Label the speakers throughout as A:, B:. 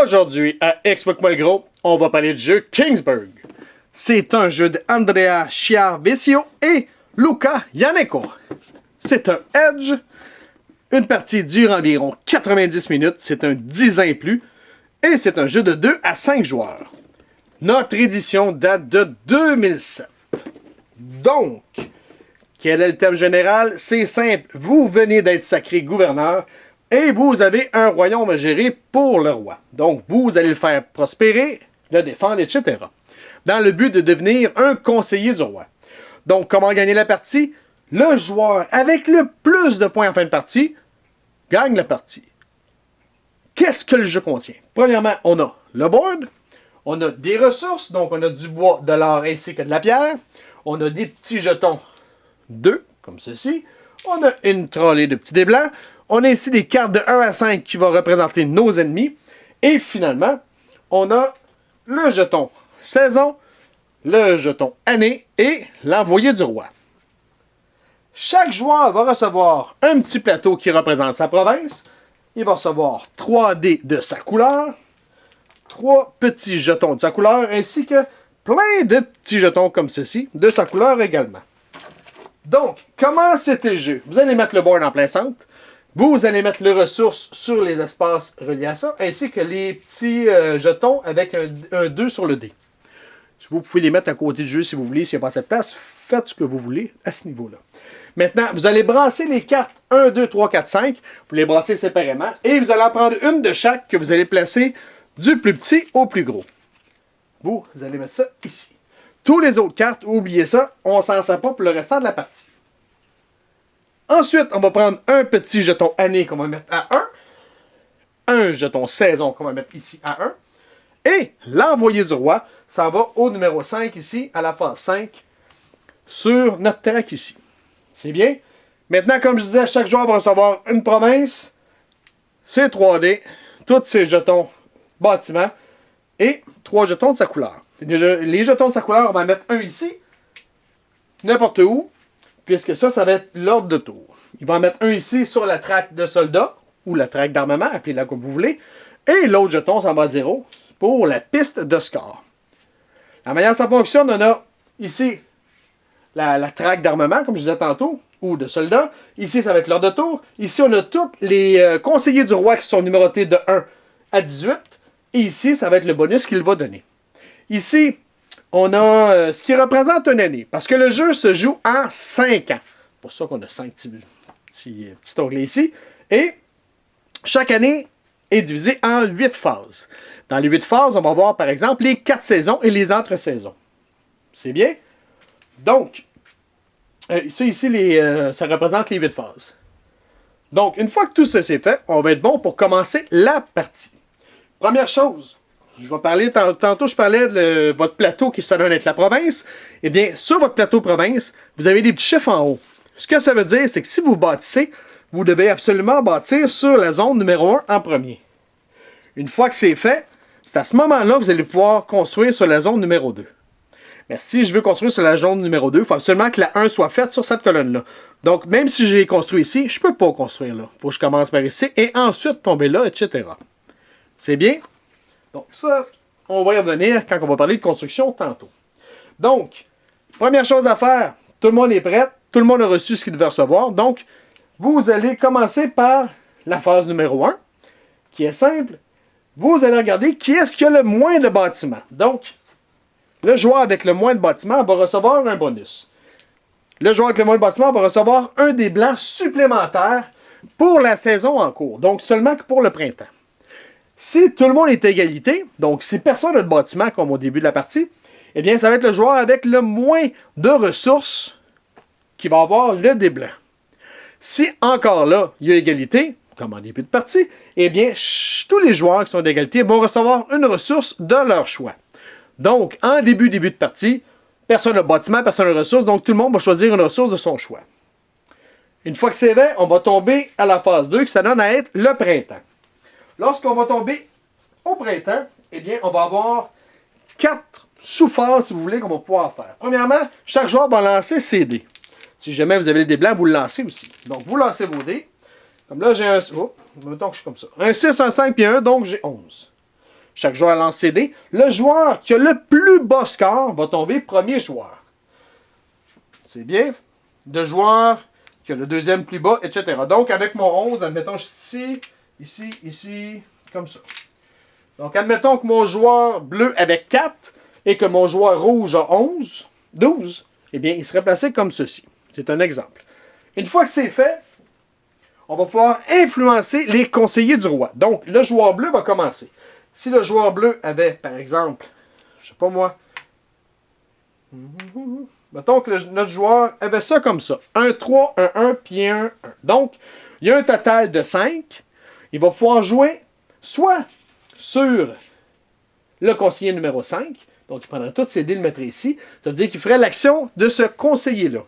A: Aujourd'hui, à Explique-moi le gros, on va parler du jeu Kingsburg. C'est un jeu d'Andrea Chiarvesio et Luca Iannico. C'est un Edge. Une partie dure environ 90 minutes, c'est un 10 ans et plus, et c'est un jeu de 2 à 5 joueurs. Notre édition date de 2007. Donc, quel est le thème général? C'est simple, vous venez d'être sacré gouverneur, et vous avez un royaume à gérer pour le roi. Donc, vous allez le faire prospérer, le défendre, etc. Dans le but de devenir un conseiller du roi. Donc, comment gagner la partie? Le joueur avec le plus de points en fin de partie gagne la partie. Qu'est-ce que le jeu contient? Premièrement, on a le board, on a des ressources, donc on a du bois, de l'or ainsi que de la pierre. On a des petits jetons 2, comme ceci. On a une trolley de petits dés blancs. On a ici des cartes de 1 à 5 qui vont représenter nos ennemis. Et finalement, on a le jeton saison, le jeton année et l'envoyé du roi. Chaque joueur va recevoir un petit plateau qui représente sa province. Il va recevoir 3 dés de sa couleur, 3 petits jetons de sa couleur, ainsi que plein de petits jetons comme ceci, de sa couleur également. Donc, comment c'était le jeu? Vous allez mettre le board en plein centre. Vous allez mettre les ressources sur les espaces reliés à ça, ainsi que les petits jetons avec un 2 sur le dé. Vous pouvez les mettre à côté du jeu si vous voulez, s'il n'y a pas assez de place. Faites ce que vous voulez à ce niveau-là. Maintenant, vous allez brasser les cartes 1, 2, 3, 4, 5. Vous les brassez séparément. Et vous allez en prendre une de chaque que vous allez placer du plus petit au plus gros. Vous allez mettre ça ici. Tous les autres cartes, oubliez ça, on s'en sert pas pour le restant de la partie. Ensuite, on va prendre un petit jeton année qu'on va mettre à 1. Un jeton saison qu'on va mettre ici à 1. Et l'envoyé du roi s'en va au numéro 5 ici, à la phase 5, sur notre track ici. C'est bien? Maintenant, comme je disais, chaque joueur va recevoir une province, ses 3D, tous ses jetons bâtiments et 3 jetons de sa couleur. Les jetons de sa couleur, on va en mettre un ici, n'importe où, puisque ça va être l'ordre de tour. Il va en mettre un ici sur la traque de soldats, ou la traque d'armement, appelez-la comme vous voulez, et l'autre jeton s'en va à 0 pour la piste de score. La manière dont ça fonctionne, on a ici la traque d'armement, comme je disais tantôt, ou de soldats. Ici, ça va être l'ordre de tour. Ici, on a tous les conseillers du roi qui sont numérotés de 1 à 18. Et ici, ça va être le bonus qu'il va donner. Ici, on a ce qui représente une année. Parce que le jeu se joue en 5 ans. C'est pour ça qu'on a 5 petits onglets ici. Et chaque année est divisée en 8 phases. Dans les 8 phases, on va voir par exemple les 4 saisons et les entre-saisons. C'est bien? Donc, ici, ça représente les 8 phases. Donc, une fois que tout ça c'est fait, on va être bon pour commencer la partie. Première chose, je vais parler, tantôt je parlais de votre plateau qui s'adonne être la province. Eh bien, sur votre plateau province, vous avez des petits chiffres en haut. Ce que ça veut dire, c'est que si vous bâtissez, vous devez absolument bâtir sur la zone numéro 1 en premier. Une fois que c'est fait, c'est à ce moment-là que vous allez pouvoir construire sur la zone numéro 2. Mais si je veux construire sur la zone numéro 2, il faut absolument que la 1 soit faite sur cette colonne-là. Donc, même si j'ai construit ici, je ne peux pas construire là. Il faut que je commence par ici et ensuite tomber là, etc. C'est bien? Donc, ça, on va y revenir quand on va parler de construction tantôt. Donc, première chose à faire, tout le monde est prêt, tout le monde a reçu ce qu'il devait recevoir. Donc, vous allez commencer par la phase numéro 1, qui est simple. Vous allez regarder qui est-ce qui a le moins de bâtiments. Donc, le joueur avec le moins de bâtiments va recevoir un bonus. Le joueur avec le moins de bâtiments va recevoir un des blancs supplémentaires pour la saison en cours. Donc, seulement que pour le printemps. Si tout le monde est à égalité, donc si personne n'a de bâtiment comme au début de la partie, eh bien, ça va être le joueur avec le moins de ressources qui va avoir le dé blanc. Si encore là, il y a égalité, comme en début de partie, eh bien, tous les joueurs qui sont d'égalité vont recevoir une ressource de leur choix. Donc, en début de partie, personne n'a bâtiment, personne n'a ressources, donc tout le monde va choisir une ressource de son choix. Une fois que c'est fait, on va tomber à la phase 2, qui s'adonne à être le printemps. Lorsqu'on va tomber au printemps, eh bien, on va avoir 4 sous-phases, si vous voulez, qu'on va pouvoir faire. Premièrement, chaque joueur va lancer ses dés. Si jamais vous avez les dés blancs, vous le lancez aussi. Donc, vous lancez vos dés. Comme là, j'ai un... Oh, mettons que je suis comme ça. Un 6, un 5 puis un 1, donc j'ai 11. Chaque joueur lance ses dés. Le joueur qui a le plus bas score va tomber premier joueur. C'est bien. Le joueur qui a le deuxième plus bas, etc. Donc, avec mon 11, admettons, je suis ici, comme ça. Donc, admettons que mon joueur bleu avait 4 et que mon joueur rouge a 12, eh bien, il serait placé comme ceci. C'est un exemple. Une fois que c'est fait, on va pouvoir influencer les conseillers du roi. Donc, le joueur bleu va commencer. Si le joueur bleu avait, par exemple, je sais pas moi, mettons que notre joueur avait ça comme ça. 1, 3, 1, 1, puis 1, 1. Donc, il y a un total de 5. Il va pouvoir jouer soit sur le conseiller numéro 5. Donc, il prendrait toutes ses dés, le mettrait ici. Ça veut dire qu'il ferait l'action de ce conseiller-là.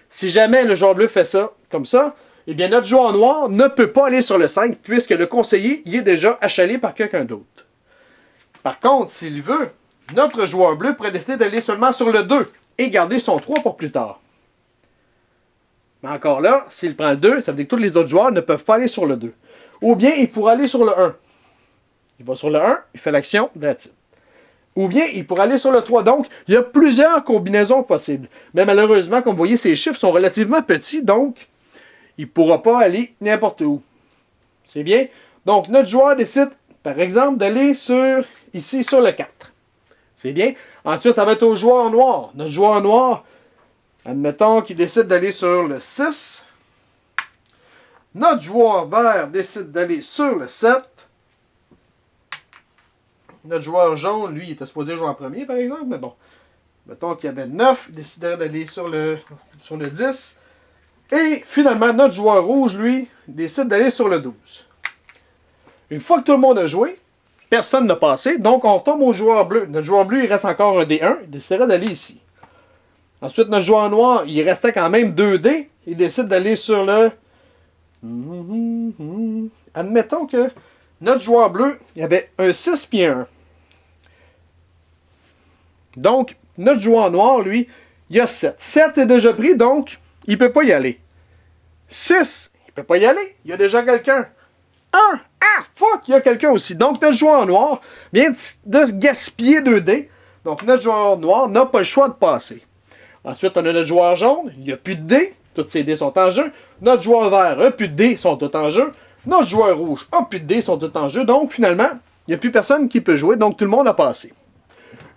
A: Si jamais le joueur bleu fait ça, comme ça, eh bien, notre joueur noir ne peut pas aller sur le 5 puisque le conseiller y est déjà achalé par quelqu'un d'autre. Par contre, s'il veut, notre joueur bleu pourrait décider d'aller seulement sur le 2 et garder son 3 pour plus tard. Mais encore là, s'il prend le 2, ça veut dire que tous les autres joueurs ne peuvent pas aller sur le 2. Ou bien, il pourrait aller sur le 1. Il va sur le 1, il fait l'action, that's it. Ou bien, il pourrait aller sur le 3. Donc, il y a plusieurs combinaisons possibles. Mais malheureusement, comme vous voyez, ces chiffres sont relativement petits, donc il ne pourra pas aller n'importe où. C'est bien? Donc, notre joueur décide, par exemple, d'aller ici sur le 4. C'est bien? Ensuite, ça va être au joueur noir. Notre joueur noir, admettons qu'il décide d'aller sur le 6. Notre joueur vert décide d'aller sur le 7. Notre joueur jaune, lui, il était supposé jouer en premier, par exemple, mais bon. Mettons qu'il y avait 9, il décidait d'aller sur le 10. Et finalement, notre joueur rouge, lui, décide d'aller sur le 12. Une fois que tout le monde a joué, personne n'a passé, donc on retombe au joueur bleu. Notre joueur bleu, il reste encore un D1, il déciderait d'aller ici. Ensuite, notre joueur noir, il restait quand même 2 dés, il décide d'aller sur le... Admettons que notre joueur bleu, il avait un 6 puis un 1. Donc, notre joueur noir, lui, il a 7. 7 est déjà pris, donc il ne peut pas y aller. 6, il ne peut pas y aller. Il y a déjà quelqu'un. 1, ah, fuck, il y a quelqu'un aussi. Donc, notre joueur noir vient de gaspiller 2 dés. Donc, notre joueur noir n'a pas le choix de passer. Ensuite, on a notre joueur jaune. Il n'y a plus de dés. Toutes ces dés sont en jeu. Notre joueur vert n'a plus de dés, sont tous en jeu. Notre joueur rouge n'a plus de dés, sont tous en jeu. Donc, finalement, il n'y a plus personne qui peut jouer. Donc, tout le monde a passé.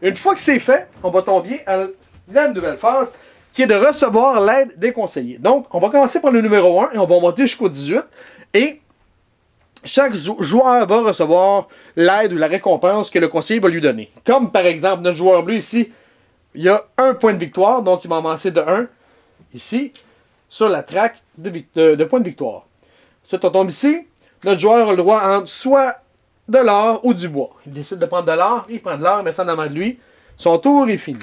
A: Une fois que c'est fait, on va tomber à la nouvelle phase qui est de recevoir l'aide des conseillers. Donc, on va commencer par le numéro 1 et on va monter jusqu'au 18. Et chaque joueur va recevoir l'aide ou la récompense que le conseiller va lui donner. Comme par exemple, notre joueur bleu ici, il a 1 point de victoire, donc il va avancer de 1 ici sur la traque de points de victoire. Ensuite, on tombe ici. Notre joueur a le droit entre soit de l'or ou du bois. Il décide de prendre de l'or, il prend de l'or, met ça en avant de lui. Son tour est fini.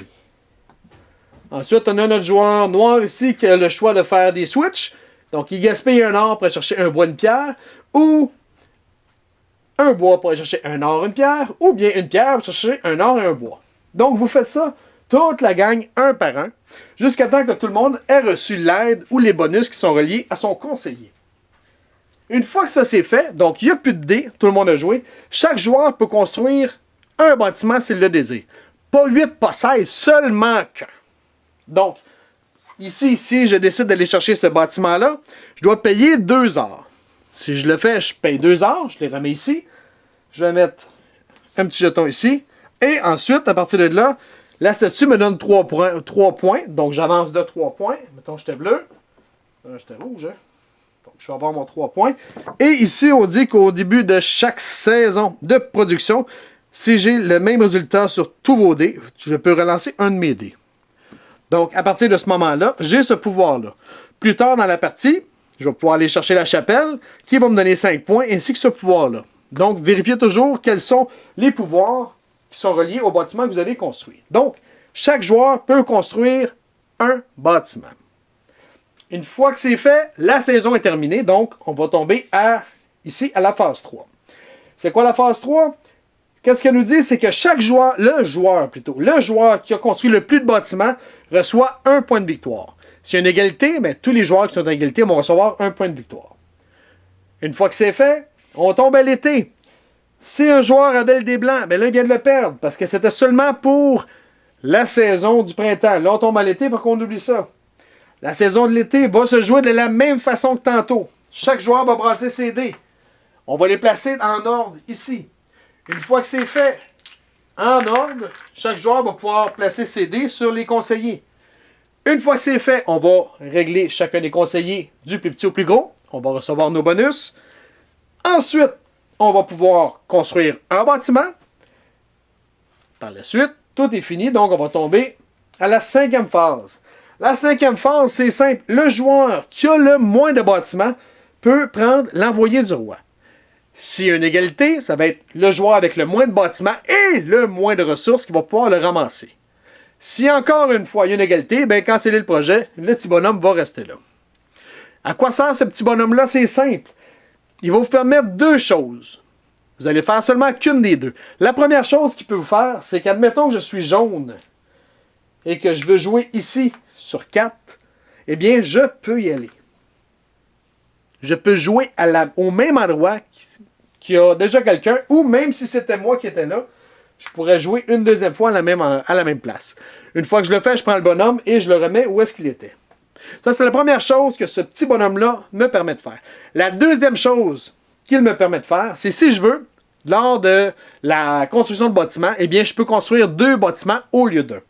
A: Ensuite, on a notre joueur noir ici qui a le choix de faire des switches. Donc, il gaspille un or pour aller chercher un bois, une pierre, ou un bois pour aller chercher un or, une pierre, ou bien une pierre pour chercher un or et un bois. Donc, vous faites ça, toute la gang, un par un, jusqu'à temps que tout le monde ait reçu l'aide ou les bonus qui sont reliés à son conseiller. Une fois que ça c'est fait, donc il n'y a plus de dés, tout le monde a joué, chaque joueur peut construire un bâtiment s'il le désire. Pas 8, pas 16, seulement qu'un. Donc, ici, si je décide d'aller chercher ce bâtiment-là, je dois payer 2 heures. Si je le fais, je paye 2 heures, je les remets ici. Je vais mettre un petit jeton ici. Et ensuite, à partir de là, la statue me donne 3 points. Donc, j'avance de 3 points. Mettons, j'étais bleu. J'étais rouge, hein? Donc, je vais avoir mon 3 points. Et ici, on dit qu'au début de chaque saison de production, si j'ai le même résultat sur tous vos dés, je peux relancer un de mes dés. Donc, à partir de ce moment-là, j'ai ce pouvoir-là. Plus tard dans la partie, je vais pouvoir aller chercher la chapelle, qui va me donner 5 points, ainsi que ce pouvoir-là. Donc, vérifiez toujours quels sont les pouvoirs qui sont reliés au bâtiment que vous allez construire. Donc, chaque joueur peut construire un bâtiment. Une fois que c'est fait, la saison est terminée, donc on va tomber ici à la phase 3. C'est quoi la phase 3? Qu'est-ce qu'elle nous dit? C'est que chaque joueur, le joueur qui a construit le plus de bâtiments reçoit 1 point de victoire. S'il y a une égalité, bien, tous les joueurs qui sont en égalité vont recevoir 1 point de victoire. Une fois que c'est fait, on tombe à l'été. Si un joueur avait le dé blanc, ben là, il vient de le perdre parce que c'était seulement pour la saison du printemps. Là, on tombe à l'été pour qu'on oublie ça. La saison de l'été va se jouer de la même façon que tantôt. Chaque joueur va brasser ses dés. On va les placer en ordre ici. Une fois que c'est fait en ordre, chaque joueur va pouvoir placer ses dés sur les conseillers. Une fois que c'est fait, on va régler chacun des conseillers du plus petit au plus gros. On va recevoir nos bonus. Ensuite, on va pouvoir construire un bâtiment. Par la suite, tout est fini, donc on va tomber à la 5e phase. La 5e phase, c'est simple. Le joueur qui a le moins de bâtiments peut prendre l'envoyé du roi. S'il y a une égalité, ça va être le joueur avec le moins de bâtiments et le moins de ressources qui va pouvoir le ramasser. Si encore une fois il y a une égalité, ben cancellez le projet, le petit bonhomme va rester là. À quoi sert ce petit bonhomme-là? C'est simple. Il va vous permettre deux choses. Vous allez faire seulement qu'une des deux. La première chose qu'il peut vous faire, c'est qu'admettons que je suis jaune et que je veux jouer ici sur 4, eh bien, je peux y aller. Je peux jouer au même endroit qu'il y a déjà quelqu'un, ou même si c'était moi qui étais là, je pourrais jouer une deuxième fois à la même place. Une fois que je le fais, je prends le bonhomme et je le remets où est-ce qu'il était. Ça, c'est la première chose que ce petit bonhomme-là me permet de faire. La deuxième chose qu'il me permet de faire, c'est si je veux, lors de la construction de bâtiments, eh bien, je peux construire 2 bâtiments au lieu d'un.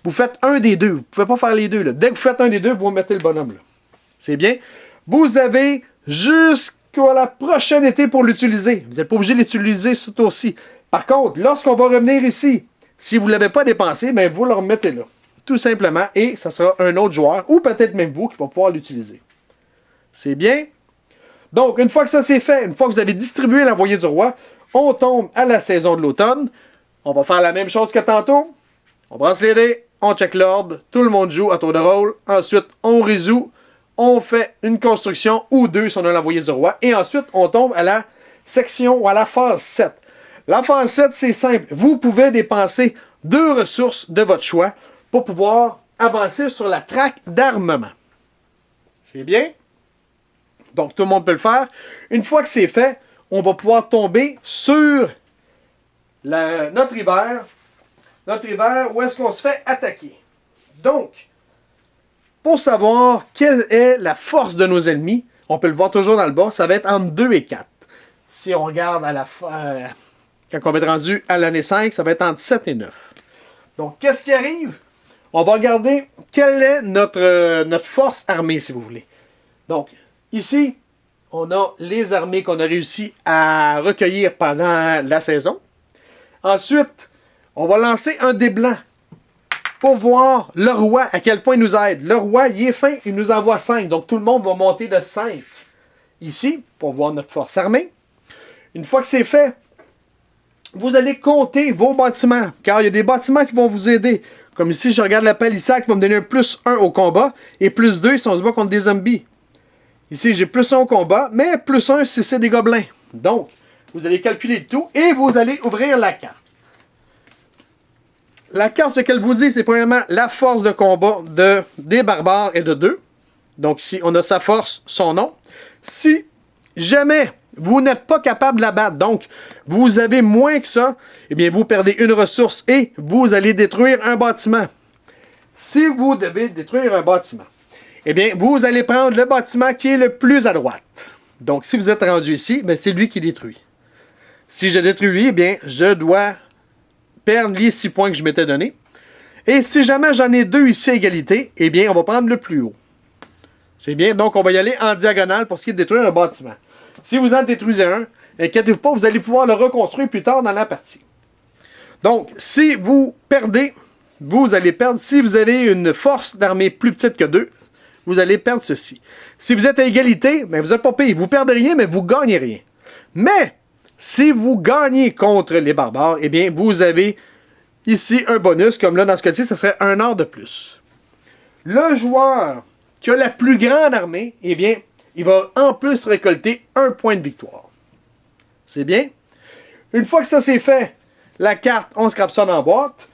A: Vous faites un des deux. Vous ne pouvez pas faire les deux. Là. Dès que vous faites un des deux, vous mettez le bonhomme là. C'est bien. Vous avez jusqu'à la prochaine été pour l'utiliser. Vous n'êtes pas obligé de l'utiliser ce tour-ci. Par contre, lorsqu'on va revenir ici, si vous ne l'avez pas dépensé, bien, vous le remettez là. Tout simplement. Et ça sera un autre joueur, ou peut-être même vous, qui va pouvoir l'utiliser. C'est bien. Donc, une fois que ça c'est fait, une fois que vous avez distribué l'envoyé du roi, on tombe à la saison de l'automne. On va faire la même chose que tantôt. On brasse les dés, on check l'ordre, tout le monde joue à tour de rôle. Ensuite, on résout, on fait une construction ou deux si on a l'envoyé du roi. Et ensuite, on tombe à la section ou à la phase 7. La phase 7, c'est simple. Vous pouvez dépenser 2 ressources de votre choix pour pouvoir avancer sur la traque d'armement. C'est bien? Donc, tout le monde peut le faire. Une fois que c'est fait, on va pouvoir tomber sur notre hiver. Notre hiver, où est-ce qu'on se fait attaquer. Donc, pour savoir quelle est la force de nos ennemis, on peut le voir toujours dans le bas, ça va être entre 2 et 4. Si on regarde à la fin, quand on va être rendu à l'année 5, ça va être entre 7 et 9. Donc, qu'est-ce qui arrive? On va regarder quelle est notre force armée, si vous voulez. Donc, ici, on a les armées qu'on a réussi à recueillir pendant la saison. Ensuite, on va lancer un dé blanc pour voir le roi, à quel point il nous aide. Le roi, il est fin, il nous envoie 5. Donc, tout le monde va monter de 5 ici pour voir notre force armée. Une fois que c'est fait, vous allez compter vos bâtiments, car il y a des bâtiments qui vont vous aider. Comme ici, je regarde la palissade qui va me donner un plus 1 au combat et plus 2 si on se bat contre des zombies. Ici, j'ai plus 1 au combat, mais plus 1 si c'est des gobelins. Donc, vous allez calculer le tout et vous allez ouvrir la carte. La carte, ce qu'elle vous dit, c'est premièrement la force de combat des barbares est de 2. Donc ici, on a sa force, son nom. Si jamais vous n'êtes pas capable de la battre, donc vous avez moins que ça, eh bien vous perdez une ressource et vous allez détruire un bâtiment. Si vous devez détruire un bâtiment, eh bien vous allez prendre le bâtiment qui est le plus à droite. Donc si vous êtes rendu ici, c'est lui qui détruit. Si je détruis lui, eh bien je dois perdre les 6 points que je m'étais donné. Et si jamais j'en ai 2 ici à égalité, eh bien, on va prendre le plus haut. C'est bien, donc on va y aller en diagonale pour ce qui est de détruire un bâtiment. Si vous en détruisez un, inquiétez-vous pas, vous allez pouvoir le reconstruire plus tard dans la partie. Donc, si vous perdez, vous allez perdre. Si vous avez une force d'armée plus petite que 2, vous allez perdre ceci. Si vous êtes à égalité, vous n'êtes pas payé. Vous ne perdez rien, mais vous ne gagnez rien. Mais, si vous gagnez contre les barbares, eh bien, vous avez ici un bonus, comme là, dans ce cas-ci, ce serait 1 or de plus. Le joueur qui a la plus grande armée, eh bien, il va en plus récolter 1 point de victoire. C'est bien? Une fois que ça c'est fait, la carte, on scrape ça dans la boîte.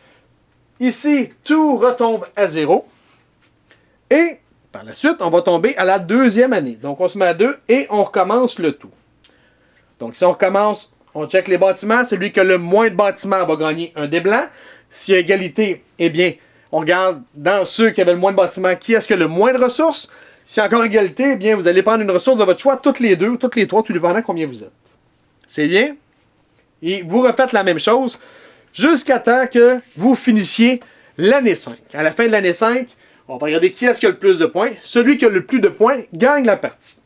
A: Ici, tout retombe à 0. Et, par la suite, on va tomber à la 2e année. Donc, on se met à 2 et on recommence le tout. Donc, si on recommence on check les bâtiments. Celui qui a le moins de bâtiments va gagner un dé blanc. S'il y a égalité, eh bien, on regarde dans ceux qui avaient le moins de bâtiments, qui est-ce qui a le moins de ressources. S'il y a encore égalité, eh bien, vous allez prendre une ressource de votre choix, toutes les deux, toutes les trois, tout dépendant combien vous êtes. C'est bien? Et vous refaites la même chose jusqu'à temps que vous finissiez l'année 5. À la fin de l'année 5, on va regarder qui est-ce qui a le plus de points. Celui qui a le plus de points gagne la partie.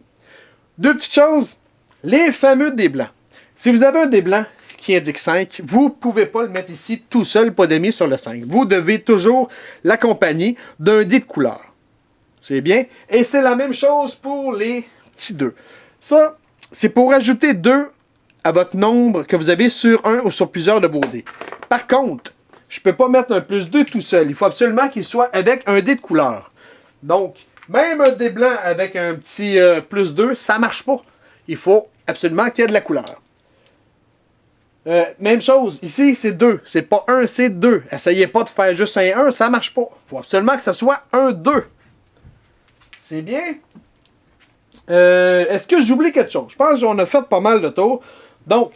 A: Deux petites choses. Les fameux dés blancs. Si vous avez un dé blanc qui indique 5, vous ne pouvez pas le mettre ici tout seul, pas de mis sur le 5. Vous devez toujours l'accompagner d'un dé de couleur. C'est bien. Et c'est la même chose pour les petits 2. Ça, c'est pour ajouter 2 à votre nombre que vous avez sur un ou sur plusieurs de vos dés. Par contre, je ne peux pas mettre un plus 2 tout seul. Il faut absolument qu'il soit avec un dé de couleur. Donc, même un dé blanc avec un petit plus 2, ça ne marche pas. Il faut absolument qu'il y ait de la couleur. Même chose, ici c'est 2. C'est pas 1, c'est 2. Essayez pas de faire juste un 1, ça ne marche pas. Il faut absolument que ce soit un 2. C'est bien. Est-ce que j'oublie quelque chose? Je pense qu'on a fait pas mal de tours. Donc,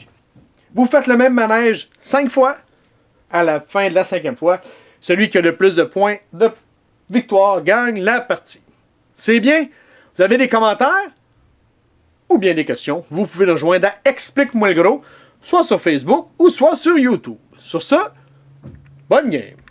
A: vous faites le même manège 5 fois. À la fin de la 5e fois, celui qui a le plus de points de victoire gagne la partie. C'est bien? Vous avez des commentaires? Ou bien des questions? Vous pouvez nous rejoindre à Explique-moi le gros, soit sur Facebook ou soit sur YouTube. Sur ce, bonne game!